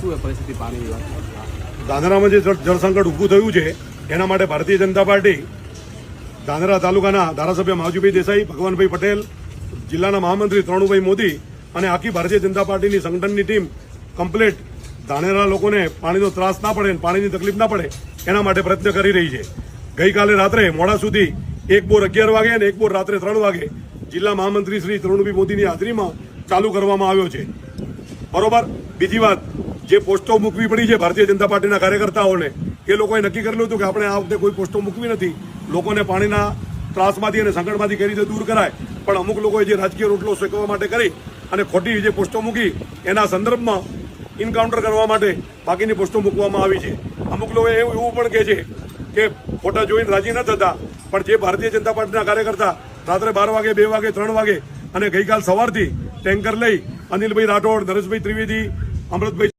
શું પરિસ્થિતિ પાણીની વાત? ધાનેરામાં જે જળસંકટ ઊભું થયું છે એના માટે ભારતીય જનતા પાર્ટી ધાનેરા તાલુકાના ધારાસભ્ય માવજીભાઈ દેસાઈ, ભગવાનભાઈ પટેલ, જિલ્લાના મહામંત્રી ત્રણુભાઈ મોદી અને આખી ભારતીય જનતા પાર્ટીની સંગઠનની ટીમ કમ્પ્લીટ ધાનેરા લોકોને પાણીનો ત્રાસ ના પડે, પાણીની તકલીફ ના પડે એના માટે પ્રયત્ન કરી રહી છે. ગઈકાલે રાત્રે મોડા સુધી એક બોર 11 વાગે અને એક બોર રાત્રે 3 વાગે જિલ્લા મહામંત્રી શ્રી ત્રણુભાઈ મોદીની હાજરીમાં ચાલુ કરવામાં આવ્યો છે. બરોબર. બીજી વાત, જે પોસ્ટો મૂકવી પડી છે ભારતીય જનતા પાર્ટીના કાર્યકર્તાઓને, એ લોકોએ નક્કી કરેલું હતું કે આપણે આ વખતે કોઈ પોસ્ટો મૂકવી નથી, લોકોને પાણીના ત્રાસમાંથી અને સંકટમાંથી કઈ રીતે દૂર કરાય. પણ અમુક લોકોએ જે રાજકીય રોટલો શેકવા માટે કરી અને ખોટી જે પોસ્ટો મૂકી એના સંદર્ભમાં ઇન્કાઉન્ટર કરવા માટે બાકીની પોસ્ટો મૂકવામાં આવી છે. અમુક લોકો એવું પણ કહે છે કે ફોટા જોઈને રાજી ન થતા, પણ જે ભારતીય જનતા પાર્ટીના કાર્યકર્તા રાત્રે 12 વાગે, 2 વાગે, 3 વાગે અને ગઈકાલ સવારથી ટેન્કર લઈ અનિલભાઈ રાઠોડ, નરેશભાઈ ત્રિવેદી, અમૃતભાઈ